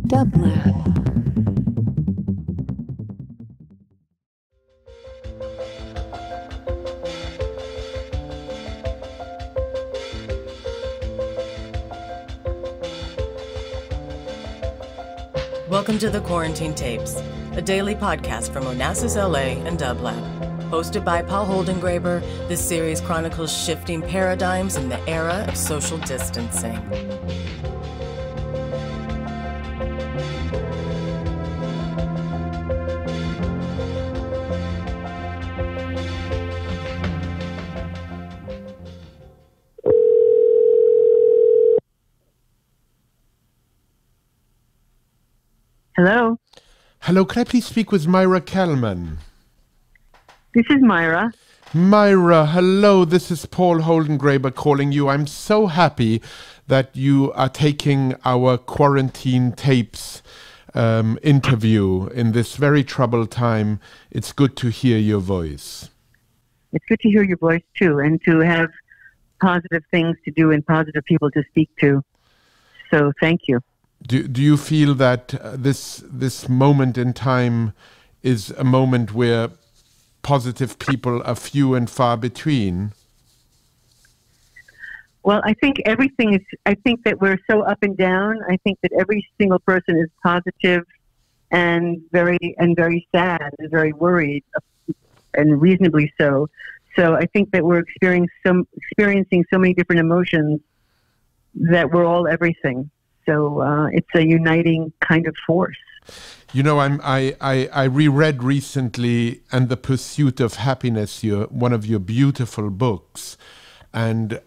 DUBLAB. Welcome to the Quarantine Tapes, a daily podcast from Onassis LA and DUBLAB. Hosted by Paul Holdengräber, this series chronicles shifting paradigms in the era of social distancing. Hello. Hello, can I please speak with Maira Kalman? This is Maira. Maira, hello, this is Paul Holdengräber calling you. I'm so happy that you are taking our Quarantine Tapes interview in this very troubled time. It's good to hear your voice. It's good to hear your voice too, and to have positive things to do and positive people to speak to. So thank you. Do you feel that this moment in time is a moment where positive people are few and far between? Well, I think I think that we're so up and down. I think that every single person is positive and very sad and very worried, and reasonably so. So I think that we're experiencing so many different emotions that we're all everything. So it's a uniting kind of force. You know, I reread recently "And the Pursuit of Happiness," one of your beautiful books, and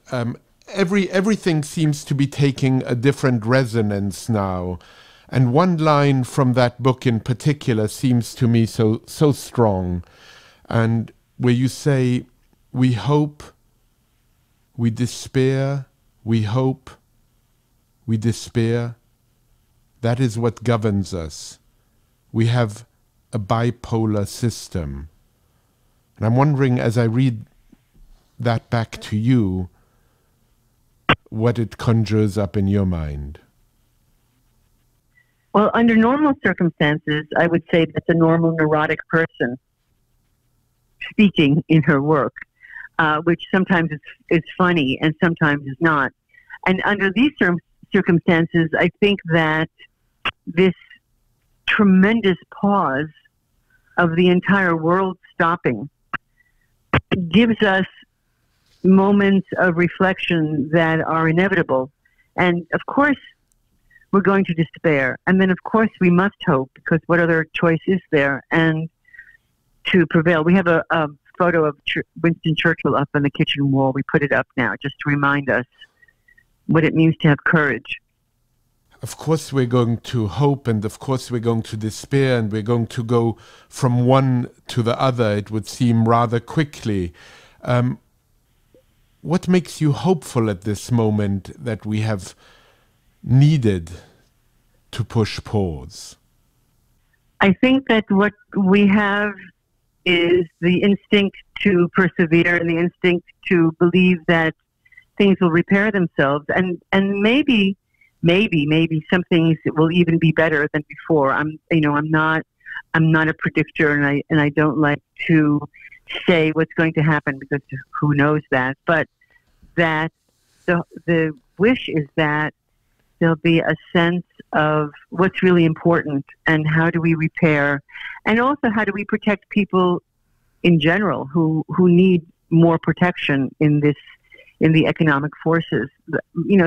everything seems to be taking a different resonance now. And one line from that book in particular seems to me so strong, and where you say, "We hope, we despair, we hope, we despair. That is what governs us. We have a bipolar system." And I'm wondering, as I read that back to you, what it conjures up in your mind. Well, under normal circumstances, I would say that's a normal neurotic person speaking in her work, which sometimes is funny and sometimes is not. And under these circumstances, I think that this tremendous pause of the entire world stopping gives us moments of reflection that are inevitable. And of course, we're going to despair. And then, of course, we must hope, because what other choice is there? And to prevail. We have a photo of Winston Churchill up on the kitchen wall. We put it up now just to remind us what it means to have courage. Of course we're going to hope, and of course we're going to despair, and we're going to go from one to the other, it would seem, rather quickly. What makes you hopeful at this moment that we have needed to push pause? I think that what we have is the instinct to persevere and the instinct to believe that things will repair themselves, and maybe some things will even be better than before. I'm not a predictor, and I don't like to say what's going to happen, because who knows that. But that the wish is that there'll be a sense of what's really important and how do we repair, and also how do we protect people in general who need more protection in the economic forces. So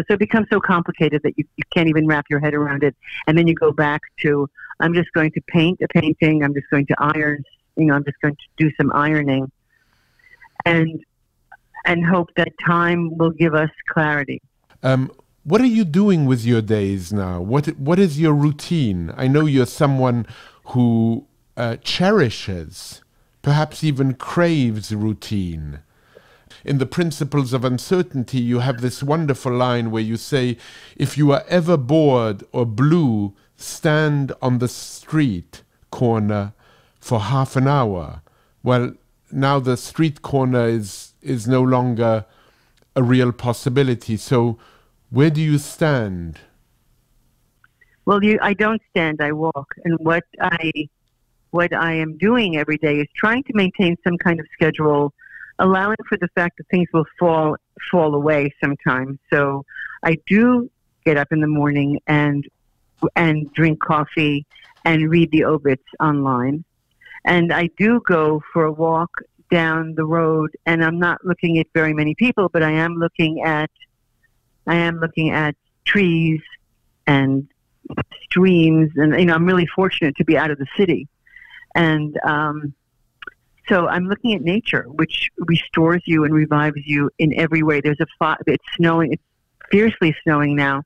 it becomes so complicated that you can't even wrap your head around it. And then you go back to, I'm just going to paint a painting, I'm just going to iron, I'm just going to do some ironing, and hope that time will give us clarity. What are you doing with your days now? What is your routine? I know you're someone who cherishes, perhaps even craves routine. In the Principles of Uncertainty, you have this wonderful line where you say, if you are ever bored or blue, stand on the street corner for half an hour. Well, now the street corner is no longer a real possibility. So where do you stand? Well, I don't stand, I walk. And what I am doing every day is trying to maintain some kind of schedule, allowing for the fact that things will fall away sometimes. So I do get up in the morning and drink coffee and read the obits online. And I do go for a walk down the road, and I'm not looking at very many people, but I am looking at trees and streams, and I'm really fortunate to be out of the city. And so I'm looking at nature, which restores you and revives you in every way. There's it's snowing, it's fiercely snowing now.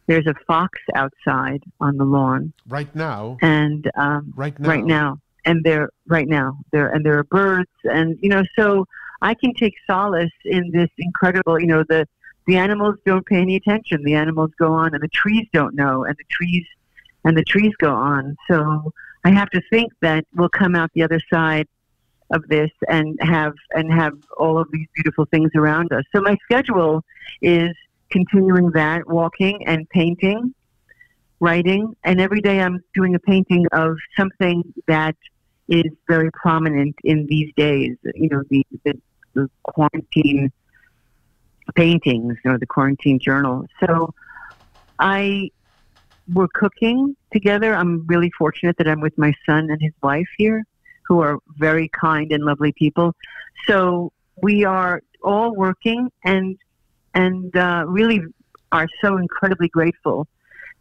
There's a fox outside on the lawn right now, and right now, and there are birds, and so I can take solace in this incredible. The animals don't pay any attention. The animals go on, and the trees don't know, and the trees go on. So I have to think that we'll come out the other side of this and have all of these beautiful things around us. So my schedule is continuing that, walking and painting, writing, and every day I'm doing a painting of something that is very prominent in these days. The quarantine paintings, the quarantine journal. So we're cooking together. I'm really fortunate that I'm with my son and his wife here, who are very kind and lovely people. So we are all working and really are so incredibly grateful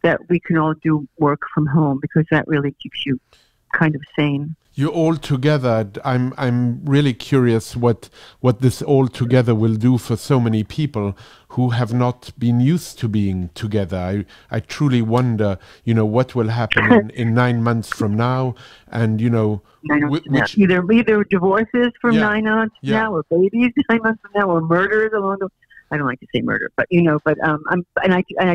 that we can all do work from home, because that really keeps you kind of sane. You're all together. I'm really curious what this all together will do for so many people who have not been used to being together. I truly wonder, what will happen in 9 months from now, and which either divorces from 9 months from now, or babies 9 months from now, or murders along the. I don't like to say murder, but I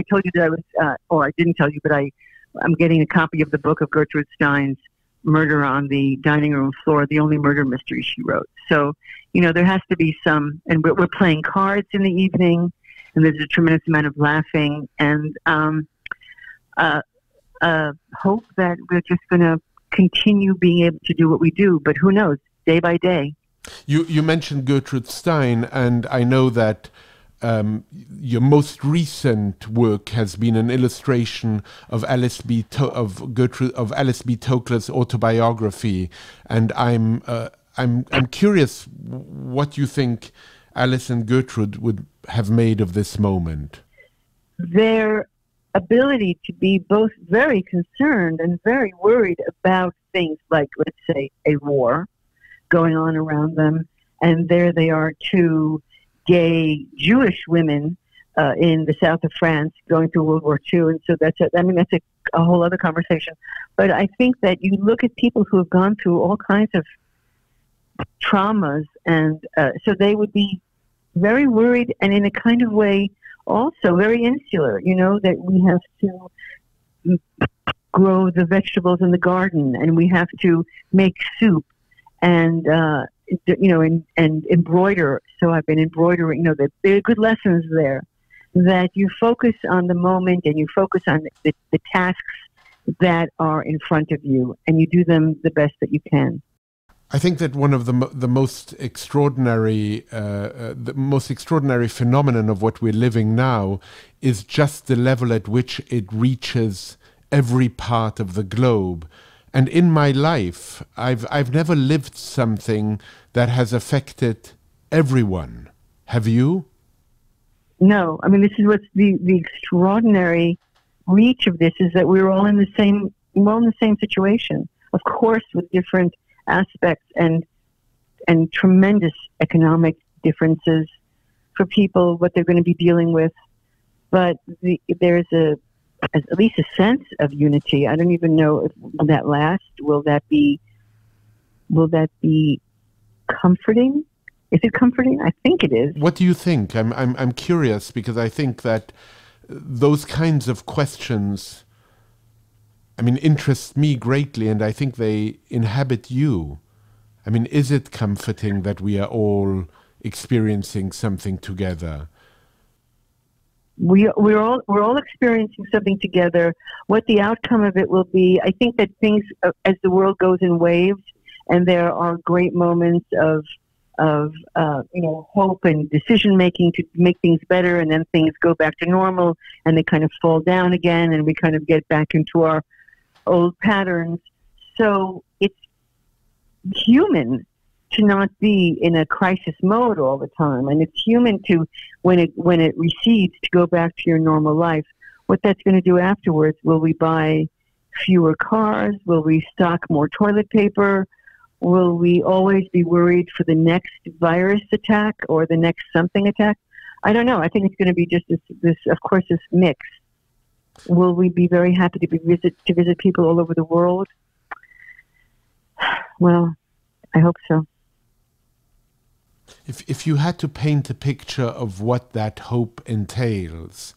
told you that I was, or I didn't tell you, but I'm getting a copy of the book of Gertrude Stein's Murder on the Dining Room Floor, the only murder mystery she wrote. So, there has to be some, and we're playing cards in the evening, and there's a tremendous amount of laughing, and hope that we're just going to continue being able to do what we do, but who knows, day by day. You mentioned Gertrude Stein, and I know that your most recent work has been an illustration of Alice B. Toklar's autobiography, and I'm curious what you think Alice and Gertrude would have made of this moment. Their ability to be both very concerned and very worried about things like, let's say, a war going on around them, and there they are, two gay Jewish women in the south of France going through World War II, and so that's a whole other conversation. But I think that you look at people who have gone through all kinds of traumas, and so they would be very worried, and in a kind of way also very insular, that we have to grow the vegetables in the garden, and we have to make soup, and and embroider. So I've been embroidering. There are good lessons there, that you focus on the moment and you focus on the tasks that are in front of you, and you do them the best that you can. I think that one of the most extraordinary phenomenon of what we're living now is just the level at which it reaches every part of the globe. And in my life, I've never lived something that has affected everyone. Have you? No. I mean, this is what's the extraordinary reach of this, is that we're all in the same situation. Of course, with different aspects and tremendous economic differences for people, what they're going to be dealing with. But there's at least a sense of unity. I don't even know if will that last. Will that be comforting? Is it comforting? I think it is. What do you think? I'm curious, because I think that those kinds of questions, interest me greatly, and I think they inhabit you. Is it comforting that we are all experiencing something together? we're all experiencing something together. What the outcome of it will be, I think that things, as the world goes in waves, and there are great moments of hope and decision making to make things better, and then things go back to normal, and they kind of fall down again, and we kind of get back into our old patterns. So it's human to not be in a crisis mode all the time, and it's human to, when it recedes, to go back to your normal life. What that's going to do afterwards? Will we buy fewer cars? Will we stock more toilet paper? Will we always be worried for the next virus attack or the next something attack? I don't know. I think it's going to be just this mix. Will we be very happy to visit people all over the world? Well, I hope so. If you had to paint a picture of what that hope entails,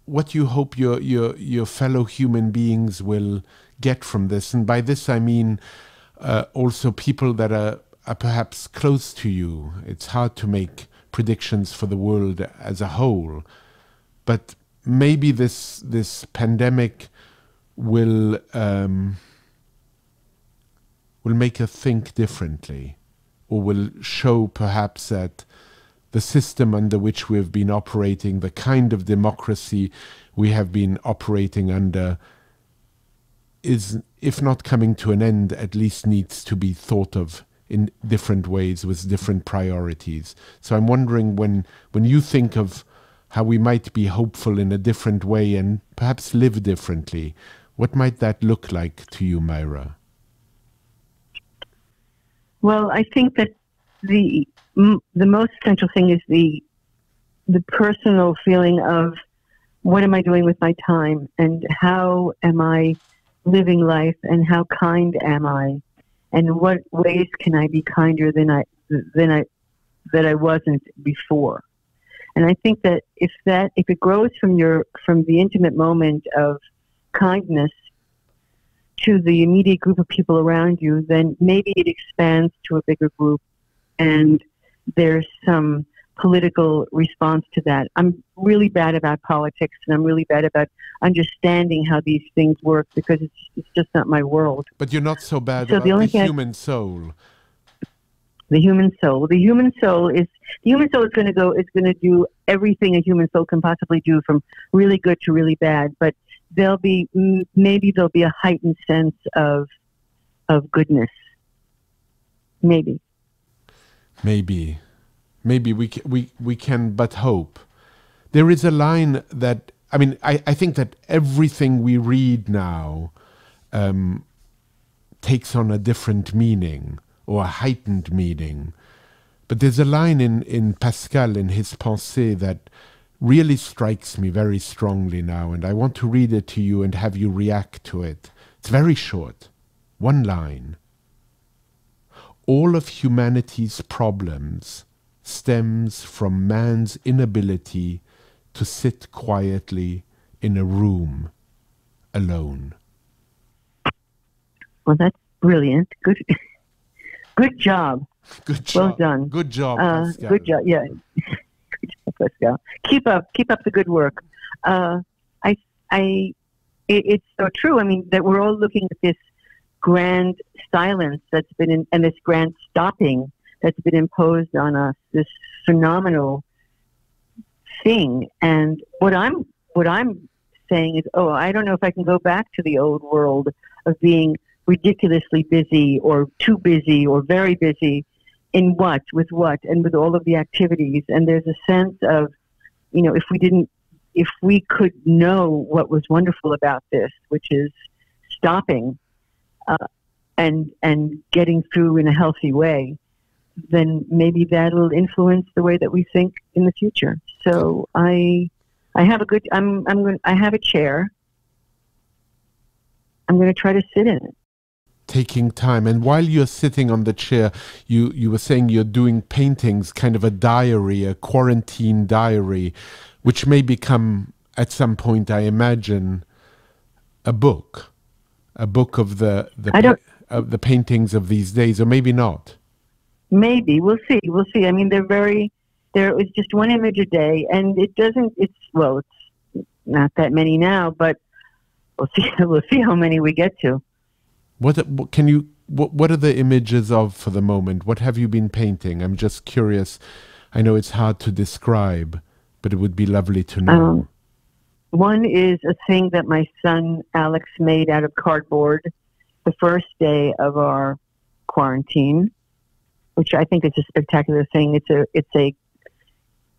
what you hope your fellow human beings will get from this, and by this I mean also people that are perhaps close to you. It's hard to make predictions for the world as a whole, but maybe this pandemic will make us think differently, or will show perhaps that the system under which we have been operating, the kind of democracy we have been operating under, is, if not coming to an end, at least needs to be thought of in different ways with different priorities. So I'm wondering, when you think of how we might be hopeful in a different way and perhaps live differently, what might that look like to you, Maira? Well, I think that the most essential thing is the personal feeling of, what am I doing with my time, and how am I living life, and how kind am I, and what ways can I be kinder than I wasn't before. And I think that if it grows from the intimate moment of kindness to the immediate group of people around you, then maybe it expands to a bigger group, and there's some political response to that. I'm really bad about politics, and I'm really bad about understanding how these things work, because it's just not my world. But you're not so bad about the human soul. The human soul. The human soul is going to do everything a human soul can possibly do, from really good to really bad. But maybe there'll be a heightened sense of goodness. Maybe we can but hope. There is a line that, I think that everything we read now takes on a different meaning, or a heightened meaning. But there's a line in Pascal, in his Pensées, that really strikes me very strongly now, and I want to read it to you and have you react to it. It's very short, one line. All of humanity's problems stems from man's inability to sit quietly in a room alone. Well, that's brilliant. Good job. Good job. Well done. Good job, Pascal. Good job. Yeah. Good job, Pascal. Keep up the good work. It's so true. That we're all looking at this grand silence that's been and this grand stopping that's been imposed on us, this phenomenal thing. And what I'm saying is, I don't know if I can go back to the old world of being ridiculously busy, or too busy, or very busy, in with what, and with all of the activities. And there's a sense of, if we could know what was wonderful about this, which is stopping and getting through in a healthy way, then maybe that'll influence the way that we think in the future. So I have I have a chair. I'm going to try to sit in it. Taking time. And while you're sitting on the chair, you were saying you're doing paintings, kind of a diary, a quarantine diary, which may become, at some point, I imagine, a book of the paintings of these days, or maybe not. Maybe. We'll see. They're very, there was just one image a day, and it's not that many now, but we'll see how many we get to. What are the images of for the moment? What have you been painting? I'm just curious. I know it's hard to describe, but it would be lovely to know. One is a thing that my son Alex made out of cardboard the first day of our quarantine, which I think is a spectacular thing.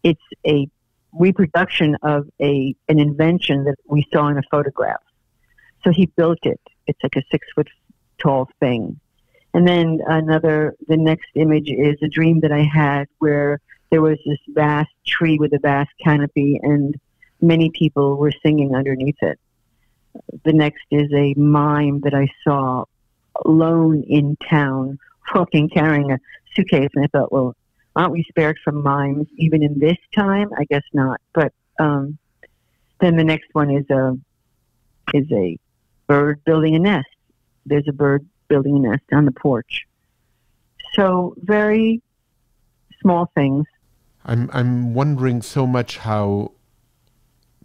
It's a reproduction of an invention that we saw in a photograph. So he built it. It's like a 6-foot tall thing. And then the next image is a dream that I had where there was this vast tree with a vast canopy and many people were singing underneath it. The next is a mime that I saw alone in town, walking, carrying a suitcase. And I thought, well, aren't we spared from mimes even in this time? I guess not. But then the next one is a bird building a nest. There's a bird building a nest on the porch. So very small things. I'm wondering so much how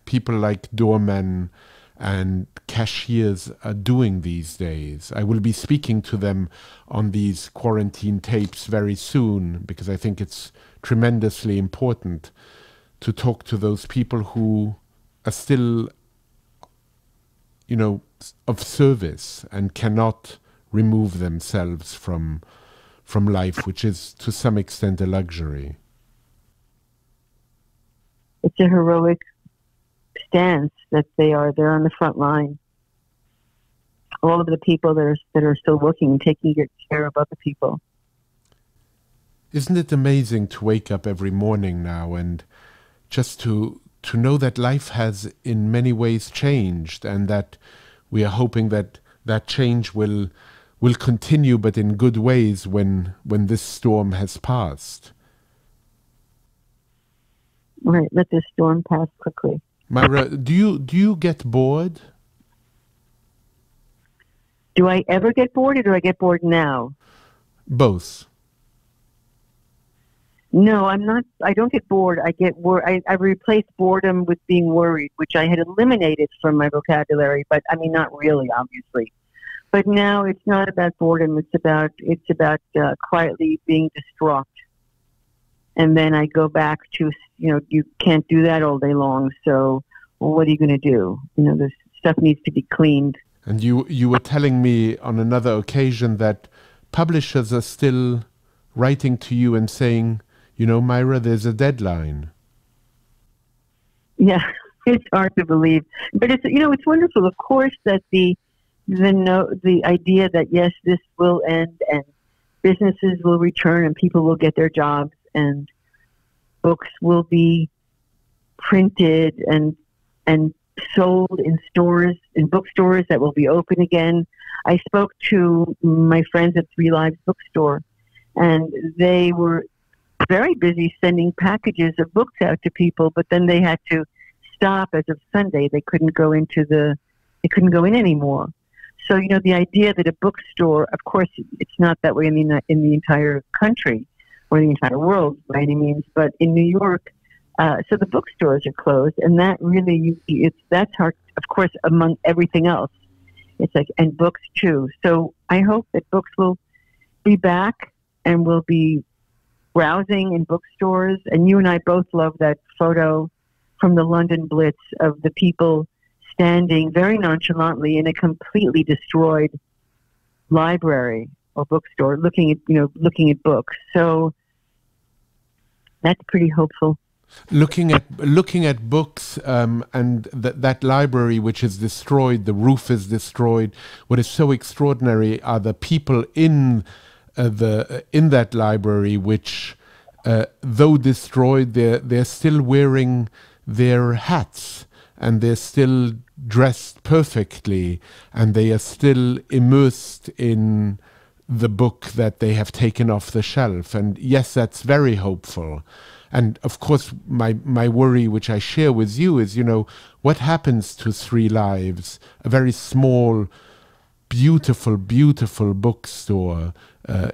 people like doormen and cashiers are doing these days. I will be speaking to them on these quarantine tapes very soon, because I think it's tremendously important to talk to those people who are still, of service and cannot remove themselves from life, which is to some extent a luxury. It's a heroic stance that they're on the front line. All of the people that are still working and taking care of other people. Isn't it amazing to wake up every morning now and just to know that life has in many ways changed, and that we are hoping that change will continue, but in good ways when this storm has passed. Right, let this storm pass quickly. Maira, do you get bored? Do I ever get bored, or do I get bored now? Both. No, I'm not. I don't get bored. I get I replaced boredom with being worried, which I had eliminated from my vocabulary. But I mean, not really, obviously. But now it's not about boredom. It's about quietly being distraught. And then I go back to, you can't do that all day long. So what are you going to do? This stuff needs to be cleaned. And you were telling me on another occasion that publishers are still writing to you and saying, Maira, there's a deadline. Yeah, it's hard to believe. But it's wonderful. Of course, that the idea that, yes, this will end and businesses will return and people will get their jobs and books will be printed and sold in stores, in bookstores that will be open again. I spoke to my friends at Three Lives Bookstore, and they were very busy sending packages of books out to people, but then they had to stop as of Sunday. They couldn't go in anymore. So, the idea that a bookstore, of course, it's not that way in the entire country or the entire world by any means, but in New York, so the bookstores are closed, and that really, that's hard, of course, among everything else. It's like, and books too. So I hope that books will be back and will be browsing in bookstores. And you and I both love that photo from the London Blitz of the people standing very nonchalantly in a completely destroyed library or bookstore, looking at books. So that's pretty hopeful. Looking at books and that library which is destroyed, the roof is destroyed. What is so extraordinary are the people in that library, which, though destroyed, they're still wearing their hats and they're still dressed perfectly and they are still immersed in the book that they have taken off the shelf. And yes, that's very hopeful. And of course, my worry, which I share with you, is, what happens to Three Lives, a very small, beautiful, beautiful bookstore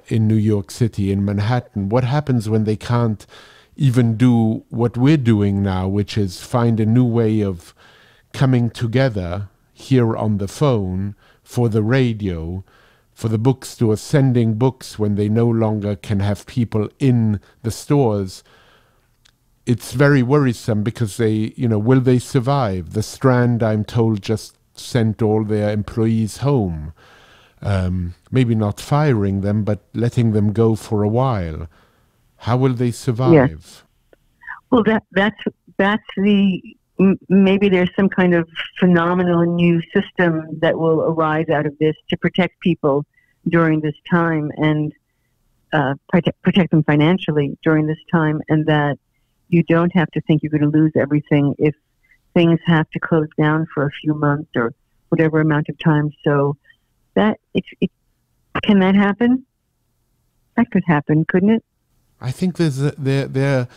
in New York City, in Manhattan? What happens when they can't, even do what we're doing now, which is find a new way of coming together here on the phone, for the radio, for the bookstore, sending books when they no longer can have people in the stores. It's very worrisome because they, will they survive? The Strand, I'm told, just sent all their employees home. Maybe not firing them, but letting them go for a while. How will they survive? Yes. Well, that's the, maybe there's some kind of phenomenal new system that will arise out of this to protect people during this time and protect them financially during this time, and that you don't have to think you're going to lose everything if things have to close down for a few months or whatever amount of time. So that can that happen? That could happen, couldn't it? I think there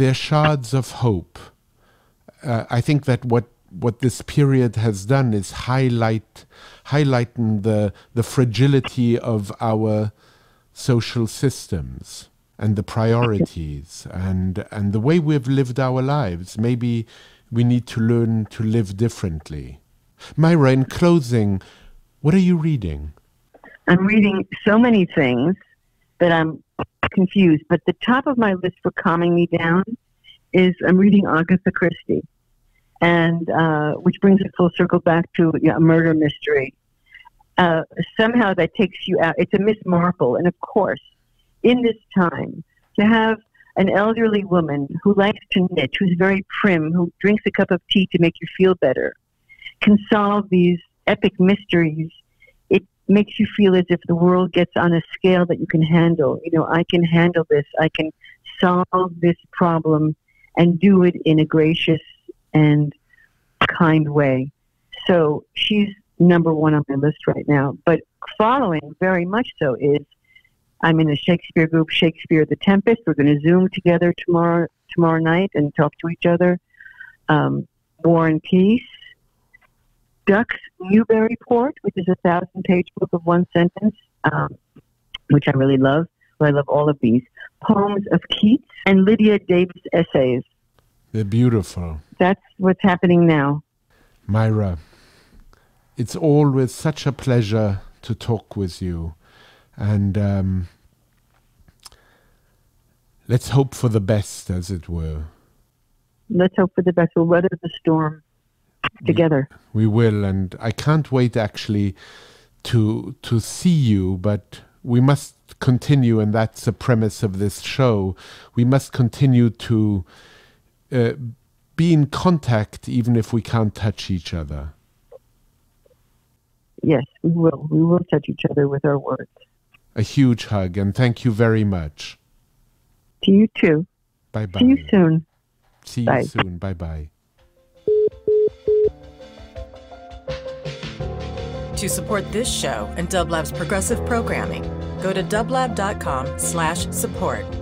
are shards of hope. I think that what this period has done is highlighten the fragility of our social systems and the priorities and the way we've lived our lives. Maybe we need to learn to live differently. Maira, in closing, what are you reading? I'm reading so many things that I'm confused, but the top of my list for calming me down is I'm reading Agatha Christie, and which brings it full circle back to a murder mystery. Somehow that takes you out. It's a Miss Marple, and of course, in this time, to have an elderly woman who likes to knit, who's very prim, who drinks a cup of tea to make you feel better, can solve these epic mysteries. It makes you feel as if the world gets on a scale that you can handle. I can handle this. I can solve this problem and do it in a gracious and kind way. So she's number one on my list right now. But following very much so is, I'm in a Shakespeare group, Shakespeare The Tempest. We're going to Zoom together tomorrow night and talk to each other. War and Peace. Duck's Newburyport, which is a 1,000-page book of one sentence, which I really love. Well, I love all of these. Poems of Keats and Lydia Davis essays. They're beautiful. That's what's happening now. Maira, it's always such a pleasure to talk with you. And let's hope for the best, as it were. Let's hope for the best. We'll weather the storm together. We will, and I can't wait actually to see you, but we must continue, and that's the premise of this show. We must continue to be in contact even if we can't touch each other. Yes, we will. We will touch each other with our words. A huge hug, and thank you very much. To you too. Bye-bye. See you soon. See Bye. you soon. Bye-bye. To support this show and DUBLAB's progressive programming, go to dublab.com/support.